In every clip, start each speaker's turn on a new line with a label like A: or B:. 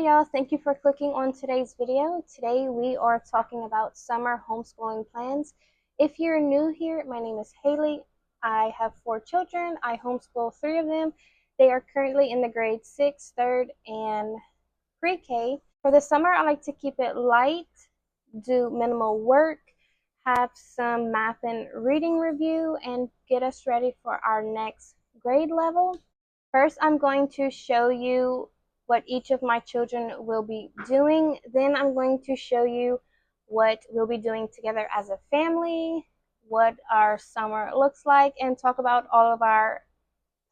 A: y'all, thank you for clicking on today's video. Today we are talking about summer homeschooling plans. If you're new here, my name is Haley. I have 4 children. I homeschool 3 of them. They are currently in the grade 6, 3rd, and pre-K. For the summer, I like to keep it light, do minimal work, have some math and reading review, and get us ready for our next grade level. First, I'm going to show you what each of my children will be doing. Then I'm going to show you what we'll be doing together as a family, what our summer looks like, and talk about all of our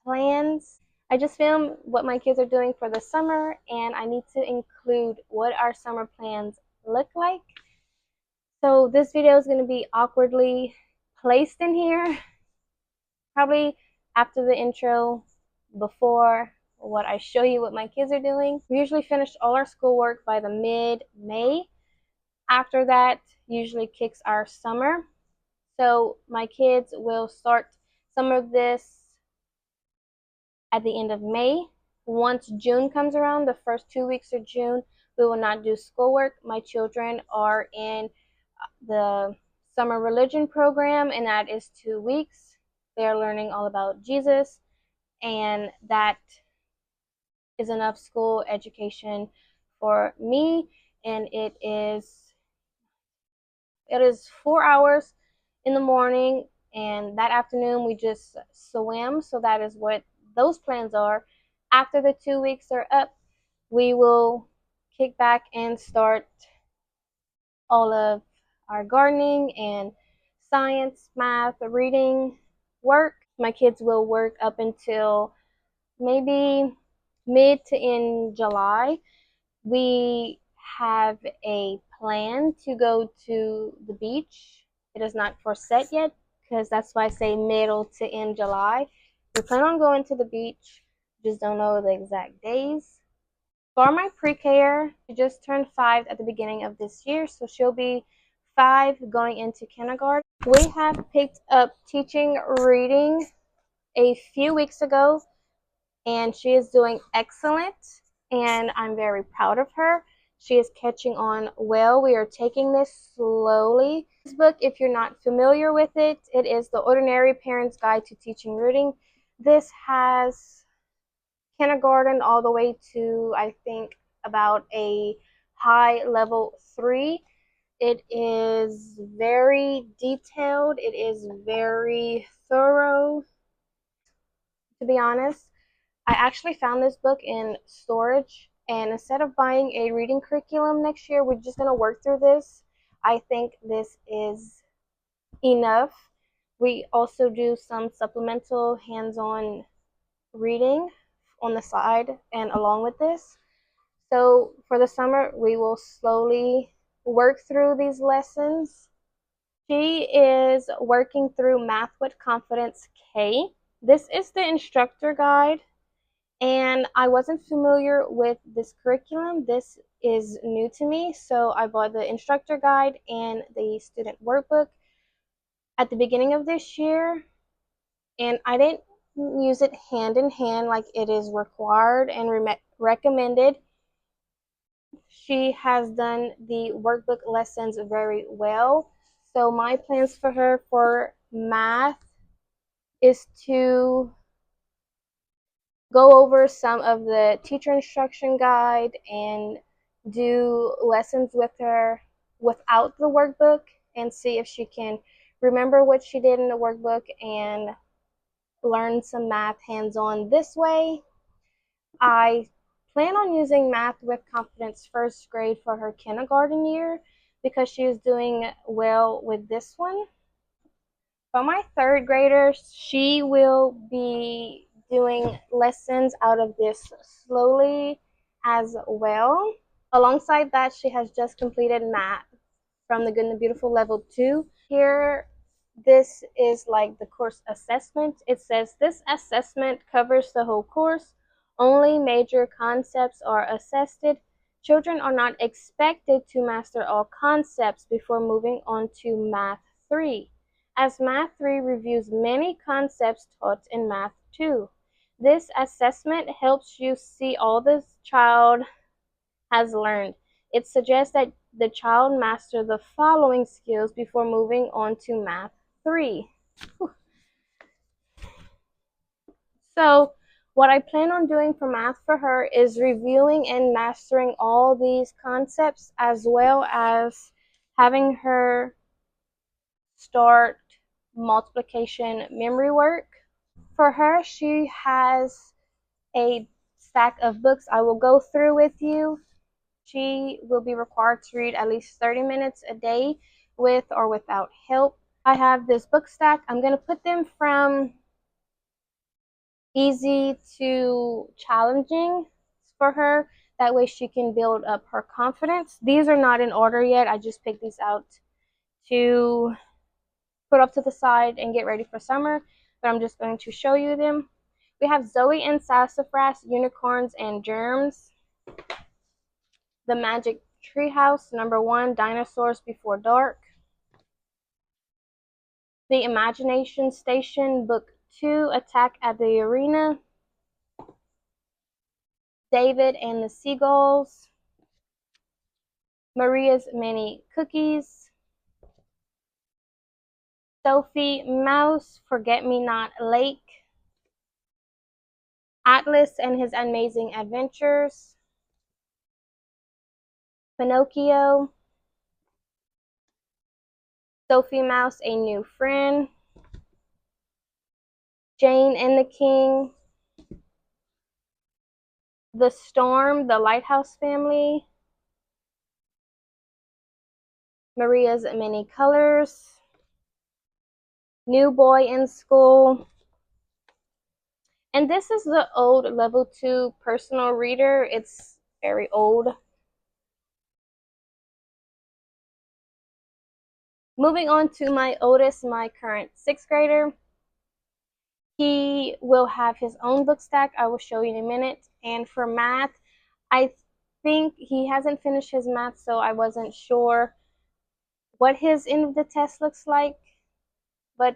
A: plans. I just filmed what my kids are doing for the summer, and I need to include what our summer plans look like. So this video is going to be awkwardly placed in here, probably after the intro, before what I show you what my kids are doing. We usually finish all our schoolwork by the mid-May. After that usually kicks our summer. So my kids will start some of this at the end of May. Once June comes around, the first 2 weeks of June, we will not do schoolwork. My children are in the summer religion program, and that is 2 weeks. They are learning all about Jesus, and that is enough school education for me. And it is 4 hours in the morning, and that afternoon we just swim. So that is what those plans are. After the 2 weeks are up, we will kick back and start all of our gardening and science, math, reading work. My kids will work up until maybe mid to end July. We have a plan to go to the beach. It is not for set yet, because that's why I say middle to end July. We plan on going to the beach, just don't know the exact days. For my pre-K, she just turned 5 at the beginning of this year, so she'll be 5 going into kindergarten. We have picked up teaching reading a few weeks ago, and she is doing excellent, and I'm very proud of her. She is catching on well. We are taking this slowly. This book, if you're not familiar with it, it is The Ordinary Parent's Guide to Teaching Reading. This has kindergarten all the way to, I think, about a high level 3. It is very detailed. It is very thorough, to be honest. I actually found this book in storage, and instead of buying a reading curriculum next year, we're just going to work through this. I think this is enough. We also do some supplemental hands-on reading on the side and along with this. So for the summer, we will slowly work through these lessons. She is working through Math with Confidence K. This is the instructor guide, and I wasn't familiar with this curriculum. This is new to me, so I bought the instructor guide and the student workbook at the beginning of this year, and I didn't use it hand in hand like it is required and recommended. She has done the workbook lessons very well. So my plans for her for math is to go over some of the teacher instruction guide and do lessons with her without the workbook and see if she can remember what she did in the workbook and learn some math hands-on this way. I plan on using Math with Confidence first grade for her kindergarten year because she is doing well with this one. For my 3rd grader, she will be doing lessons out of this slowly as well. Alongside that, she has just completed math from the Good and the Beautiful level 2. Here, this is like the course assessment. It says this assessment covers the whole course. Only major concepts are assessed. Children are not expected to master all concepts before moving on to Math 3, as Math 3 reviews many concepts taught in Math 2. This assessment helps you see all this child has learned. It suggests that the child master the following skills before moving on to Math 3. So what I plan on doing for Math for her is reviewing and mastering all these concepts, as well as having her start multiplication memory work. For her, she has a stack of books I will go through with you. She will be required to read at least 30 minutes a day with or without help. I have this book stack. I'm going to put them from easy to challenging for her. That way she can build up her confidence. These are not in order yet. I just picked these out to put up to the side and get ready for summer, but I'm just going to show you them. We have Zoe and Sassafras, Unicorns and Germs. The Magic Treehouse, #1, Dinosaurs Before Dark. The Imagination Station, Book 2, Attack at the Arena. David and the Seagulls. Maria's Mini Cookies. Sophie Mouse, Forget-Me-Not Lake. Atlas and His Amazing Adventures. Pinocchio. Sophie Mouse, A New Friend. Jane and the King. The Storm, The Lighthouse Family. Maria's Many Colors. New Boy in School. And this is the old level 2 personal reader. It's very old. Moving on to my oldest, my current 6th grader. He will have his own book stack. I will show you in a minute. And for math, I think he hasn't finished his math, so I wasn't sure what his end of the test looks like. But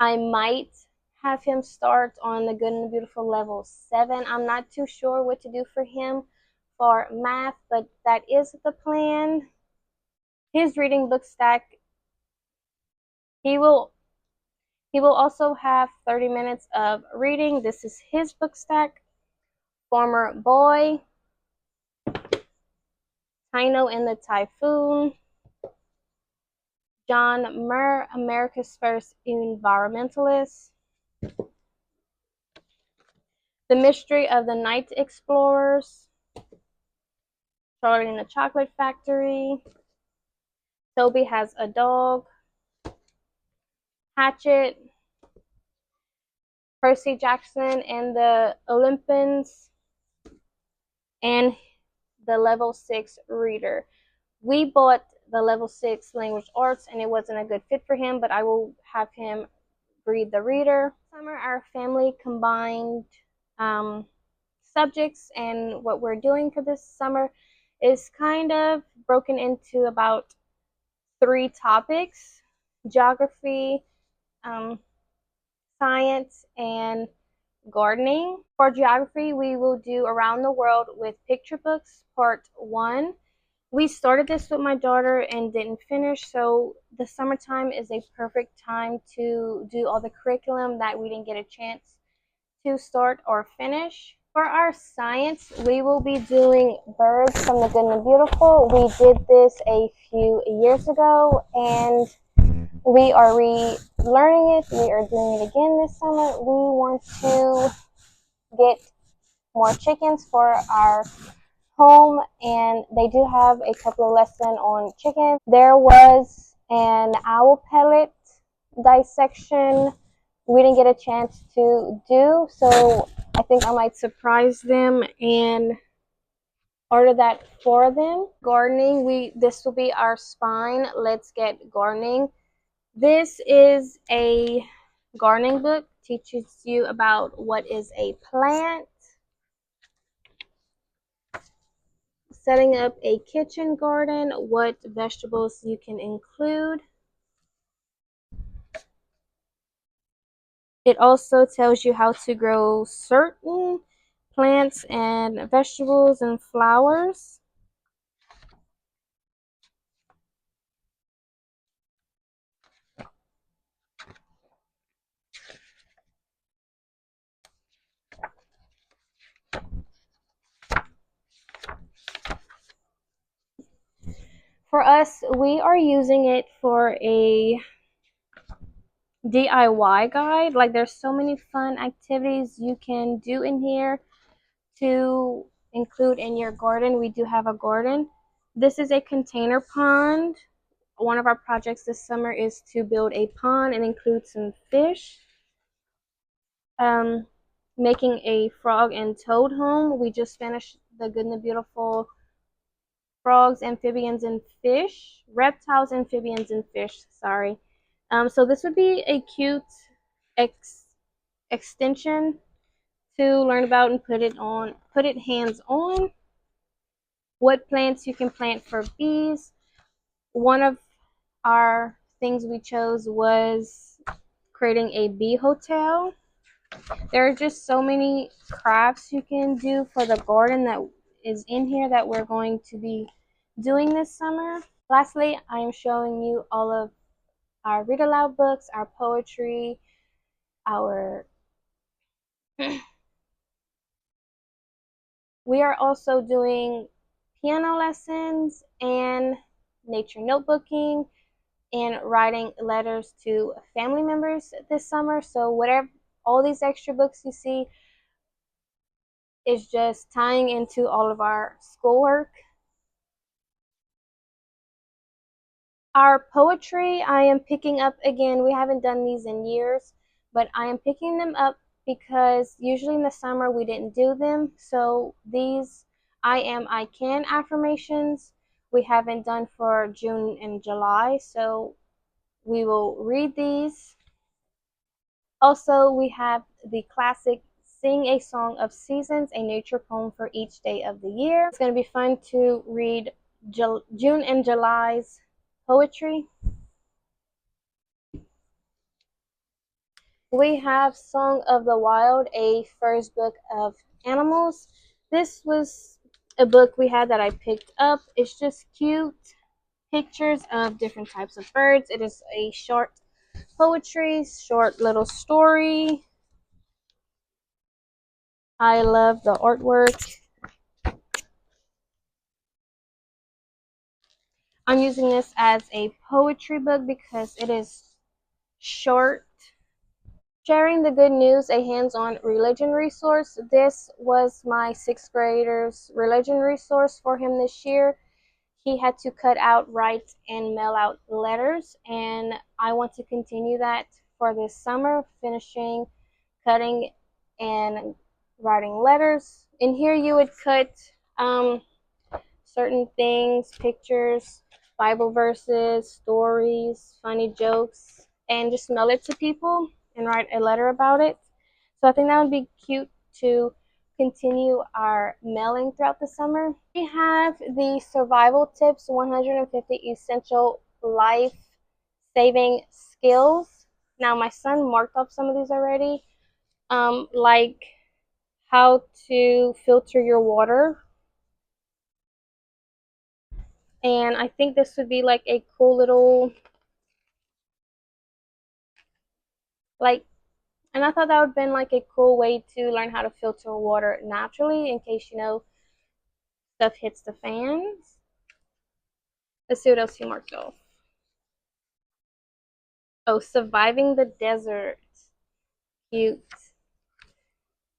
A: I might have him start on the Good and the Beautiful level 7. I'm not too sure what to do for him for math, but that is the plan. His reading book stack, he will also have 30 minutes of reading. This is his book stack. Former Boy, Tino and the Typhoon, John Muir, America's First Environmentalist, The Mystery of the Night Explorers, Charlie and the Chocolate Factory, Toby Has a Dog, Hatchet, Percy Jackson and the Olympians, and the level 6 reader. We bought the level 6 language arts and it wasn't a good fit for him, but I will have him read the reader. Summer, our family combined subjects, and what we're doing for this summer is kind of broken into about 3 topics: geography, science, and gardening. For geography, we will do Around the World with Picture Books, Part 1. We started this with my daughter and didn't finish, so the summertime is a perfect time to do all the curriculum that we didn't get a chance to start or finish. For our science, we will be doing Birds from the Good and the Beautiful. We did this a few years ago, and we are relearning it. We are doing it again this summer. We want to get more chickens for our home, and they do have a couple of lessons on chickens. There was an owl pellet dissection we didn't get a chance to do, so I think I might surprise them and order that for them. Gardening, this will be our spine. Let's get gardening. This is a gardening book, teaches you about what is a plant, setting up a kitchen garden, what vegetables you can include. It also tells you how to grow certain plants and vegetables and flowers. For us, we are using it for a DIY guide. Like there's so many fun activities you can do in here to include in your garden. We do have a garden. This is a container pond. One of our projects this summer is to build a pond and include some fish. Um, Making a frog and toad home. We just finished the Good and the Beautiful frogs, amphibians, and fish. Reptiles, amphibians, and fish. Sorry. So this would be a cute extension to learn about and put it hands on. What plants you can plant for bees. One of our things we chose was creating a bee hotel. There are just so many crafts you can do for the garden that is in here that we're going to be doing this summer. Lastly, I am showing you all of our read aloud books, our poetry, our we are also doing piano lessons and nature notebooking and writing letters to family members this summer. So whatever all these extra books you see is just tying into all of our schoolwork. Our poetry, I am picking up again. We haven't done these in years, but I am picking them up because usually in the summer we didn't do them. So these I am, I can affirmations we haven't done for June and July. So we will read these. Also, we have the classic Sing a Song of Seasons, a nature poem for each day of the year. It's going to be fun to read June and July's poetry. We have Song of the Wild, a first book of animals. This was a book we had that I picked up. It's just cute pictures of different types of birds. It is a short poetry, short little story. I love the artwork. I'm using this as a poetry book because it is short. Sharing the Good News, a hands-on religion resource. This was my sixth grader's religion resource for him this year. He had to cut out, write, and mail out letters, and I want to continue that for this summer, finishing cutting and writing letters. In here you would cut certain things, pictures, Bible verses, stories, funny jokes, and just mail it to people and write a letter about it. So I think that would be cute to continue our mailing throughout the summer. We have the survival tips, 150 essential life saving skills. Now my son marked off some of these already, like how to filter your water. And I think this would be like a cool little, like, and I thought that would have been like a cool way to learn how to filter water naturally in case, stuff hits the fans. Let's see what else he marked off. Oh, surviving the desert. Cute.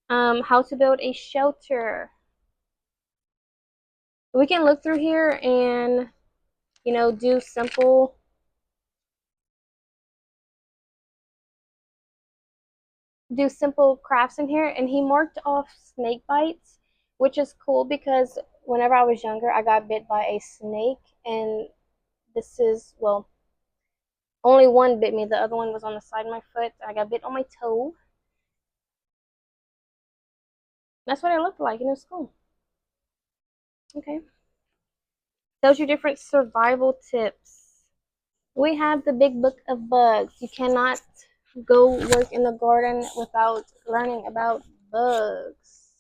A: How to build a shelter. We can look through here and, do simple crafts in here. And he marked off snake bites, which is cool because whenever I was younger, I got bit by a snake, and this is, well, only one bit me. The other one was on the side of my foot. I got bit on my toe. That's what it looked like, and it was cool. Okay. Tells you different survival tips. We have the big book of bugs. You cannot go work in the garden without learning about bugs.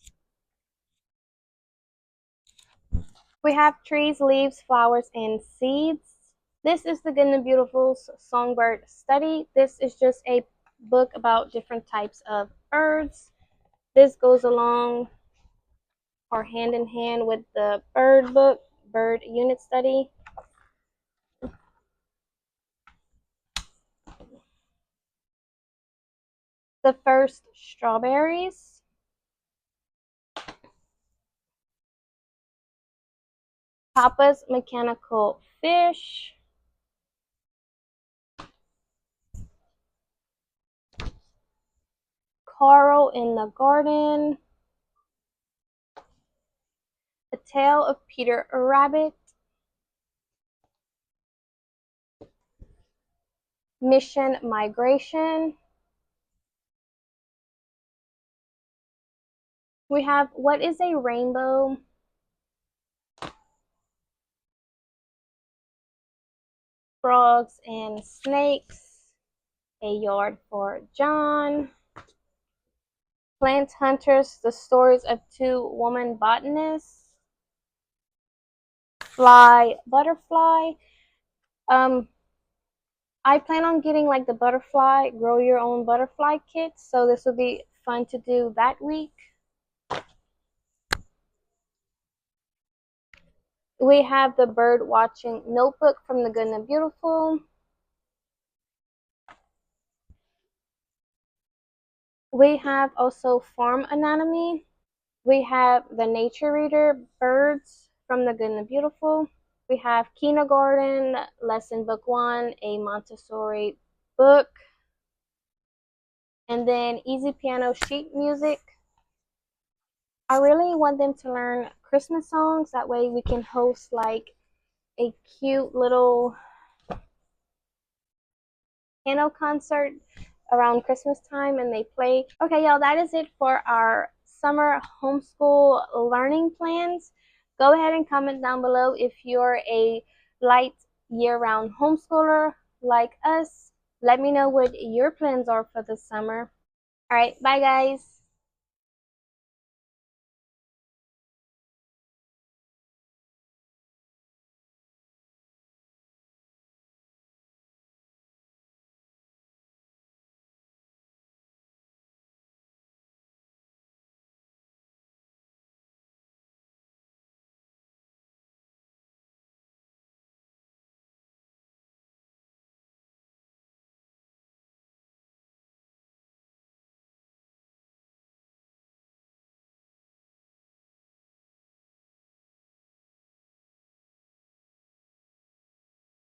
A: We have trees, leaves, flowers, and seeds. This is the Good and Beautiful's Songbird Study. This is just a book about different types of birds. This goes along or hand in hand with the bird book, bird unit study. The first strawberries. Papa's mechanical fish. Carl in the garden. The tale of Peter Rabbit. Mission migration. We have what is a rainbow? Frogs and snakes. A yard for John. Plant hunters, the stories of two woman botanists. Fly, butterfly. I plan on getting like the butterfly, grow your own butterfly kit, so this will be fun to do that week. We have the bird watching notebook from the Good and Beautiful. We have also farm anatomy. We have the nature reader, birds from the Good and Beautiful. We have kindergarten, lesson book 1, a Montessori book. And then easy piano sheet music. I really want them to learn Christmas songs. That way we can host like a cute little piano concert around Christmas time and they play. Okay, y'all, that is it for our summer homeschool learning plans. Go ahead and comment down below if you're a light year-round homeschooler like us. Let me know what your plans are for the summer. All right, bye guys.